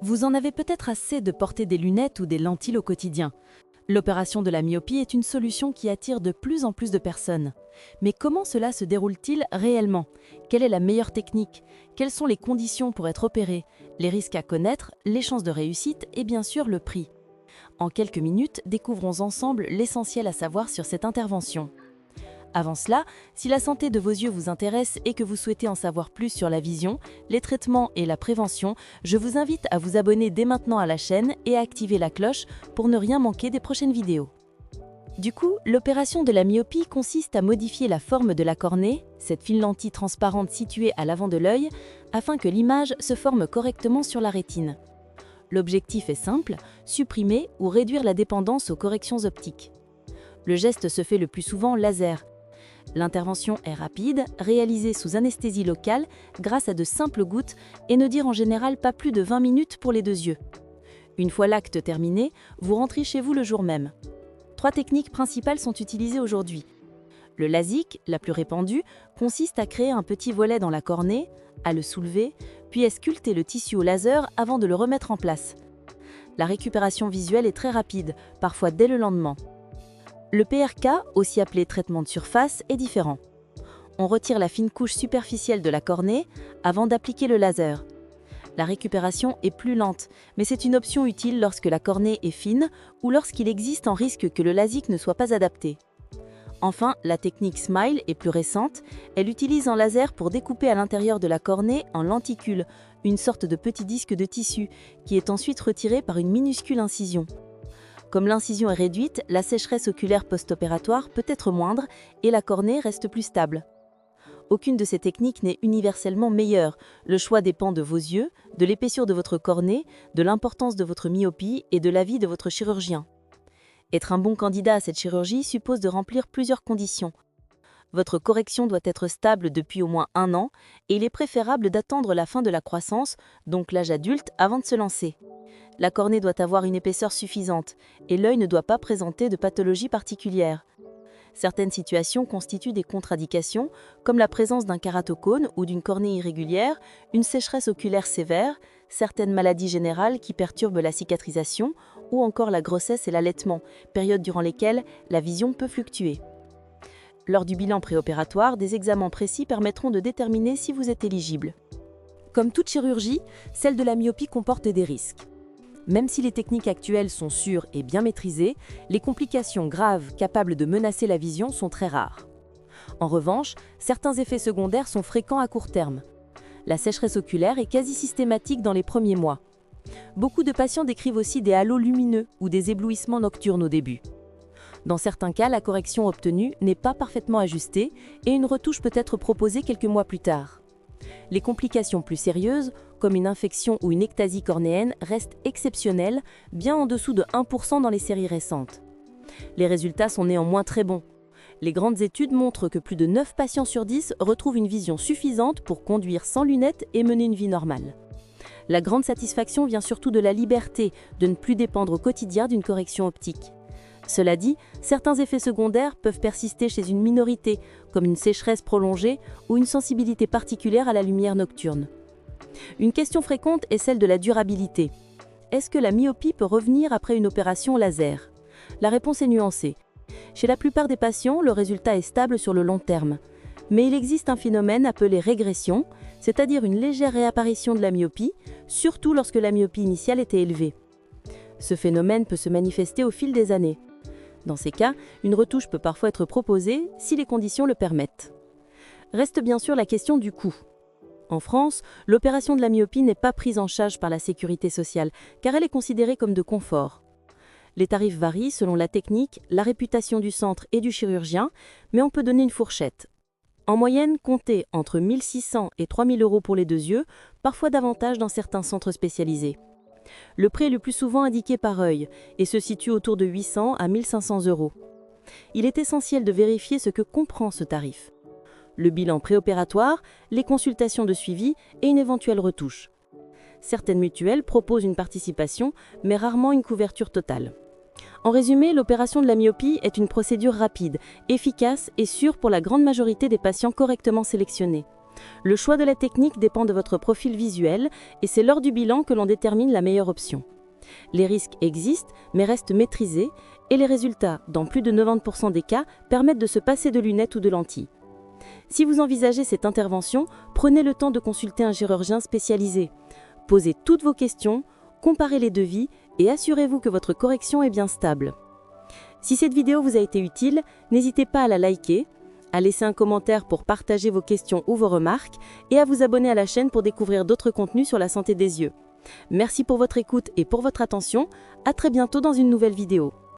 Vous en avez peut-être assez de porter des lunettes ou des lentilles au quotidien. L'opération de la myopie est une solution qui attire de plus en plus de personnes. Mais comment cela se déroule-t-il réellement? Quelle est la meilleure technique? Quelles sont les conditions pour être opéré? Les risques à connaître, les chances de réussite et bien sûr le prix. En quelques minutes, découvrons ensemble l'essentiel à savoir sur cette intervention. Avant cela, si la santé de vos yeux vous intéresse et que vous souhaitez en savoir plus sur la vision, les traitements et la prévention, je vous invite à vous abonner dès maintenant à la chaîne et à activer la cloche pour ne rien manquer des prochaines vidéos. Du coup, l'opération de la myopie consiste à modifier la forme de la cornée, cette fine lentille transparente située à l'avant de l'œil, afin que l'image se forme correctement sur la rétine. L'objectif est simple, supprimer ou réduire la dépendance aux corrections optiques. Le geste se fait le plus souvent laser. L'intervention est rapide, réalisée sous anesthésie locale grâce à de simples gouttes et ne dure en général pas plus de 20 minutes pour les deux yeux. Une fois l'acte terminé, vous rentrez chez vous le jour même. 3 techniques principales sont utilisées aujourd'hui. Le LASIK, la plus répandue, consiste à créer un petit volet dans la cornée, à le soulever, puis à sculpter le tissu au laser avant de le remettre en place. La récupération visuelle est très rapide, parfois dès le lendemain. Le PRK, aussi appelé traitement de surface, est différent. On retire la fine couche superficielle de la cornée avant d'appliquer le laser. La récupération est plus lente, mais c'est une option utile lorsque la cornée est fine ou lorsqu'il existe un risque que le LASIK ne soit pas adapté. Enfin, la technique SMILE est plus récente. Elle utilise un laser pour découper à l'intérieur de la cornée un lenticule, une sorte de petit disque de tissu, qui est ensuite retiré par une minuscule incision. Comme l'incision est réduite, la sécheresse oculaire post-opératoire peut être moindre et la cornée reste plus stable. Aucune de ces techniques n'est universellement meilleure. Le choix dépend de vos yeux, de l'épaisseur de votre cornée, de l'importance de votre myopie et de l'avis de votre chirurgien. Être un bon candidat à cette chirurgie suppose de remplir plusieurs conditions. Votre correction doit être stable depuis au moins 1 an et il est préférable d'attendre la fin de la croissance, donc l'âge adulte, avant de se lancer. La cornée doit avoir une épaisseur suffisante et l'œil ne doit pas présenter de pathologie particulière. Certaines situations constituent des contre-indications, comme la présence d'un kératocone ou d'une cornée irrégulière, une sécheresse oculaire sévère, certaines maladies générales qui perturbent la cicatrisation ou encore la grossesse et l'allaitement, périodes durant lesquelles la vision peut fluctuer. Lors du bilan préopératoire, des examens précis permettront de déterminer si vous êtes éligible. Comme toute chirurgie, celle de la myopie comporte des risques. Même si les techniques actuelles sont sûres et bien maîtrisées, les complications graves capables de menacer la vision sont très rares. En revanche, certains effets secondaires sont fréquents à court terme. La sécheresse oculaire est quasi systématique dans les premiers mois. Beaucoup de patients décrivent aussi des halos lumineux ou des éblouissements nocturnes au début. Dans certains cas, la correction obtenue n'est pas parfaitement ajustée et une retouche peut être proposée quelques mois plus tard. Les complications plus sérieuses, comme une infection ou une ectasie cornéenne, restent exceptionnelles, bien en dessous de 1% dans les séries récentes. Les résultats sont néanmoins très bons. Les grandes études montrent que plus de 9 patients sur 10 retrouvent une vision suffisante pour conduire sans lunettes et mener une vie normale. La grande satisfaction vient surtout de la liberté de ne plus dépendre au quotidien d'une correction optique. Cela dit, certains effets secondaires peuvent persister chez une minorité, comme une sécheresse prolongée ou une sensibilité particulière à la lumière nocturne. Une question fréquente est celle de la durabilité. Est-ce que la myopie peut revenir après une opération laser? La réponse est nuancée. Chez la plupart des patients, le résultat est stable sur le long terme. Mais il existe un phénomène appelé régression, c'est-à-dire une légère réapparition de la myopie, surtout lorsque la myopie initiale était élevée. Ce phénomène peut se manifester au fil des années. Dans ces cas, une retouche peut parfois être proposée si les conditions le permettent. Reste bien sûr la question du coût. En France, l'opération de la myopie n'est pas prise en charge par la sécurité sociale, car elle est considérée comme de confort. Les tarifs varient selon la technique, la réputation du centre et du chirurgien, mais on peut donner une fourchette. En moyenne, comptez entre 1 600 et 3 000 € pour les deux yeux, parfois davantage dans certains centres spécialisés. Le prix est le plus souvent indiqué par œil et se situe autour de 800 à 1 500 €. Il est essentiel de vérifier ce que comprend ce tarif. Le bilan préopératoire, les consultations de suivi et une éventuelle retouche. Certaines mutuelles proposent une participation, mais rarement une couverture totale. En résumé, l'opération de la myopie est une procédure rapide, efficace et sûre pour la grande majorité des patients correctement sélectionnés. Le choix de la technique dépend de votre profil visuel et c'est lors du bilan que l'on détermine la meilleure option. Les risques existent mais restent maîtrisés et les résultats, dans plus de 90% des cas, permettent de se passer de lunettes ou de lentilles. Si vous envisagez cette intervention, prenez le temps de consulter un chirurgien spécialisé. Posez toutes vos questions, comparez les devis et assurez-vous que votre correction est bien stable. Si cette vidéo vous a été utile, n'hésitez pas à la liker, à laisser un commentaire pour partager vos questions ou vos remarques et à vous abonner à la chaîne pour découvrir d'autres contenus sur la santé des yeux. Merci pour votre écoute et pour votre attention. À très bientôt dans une nouvelle vidéo.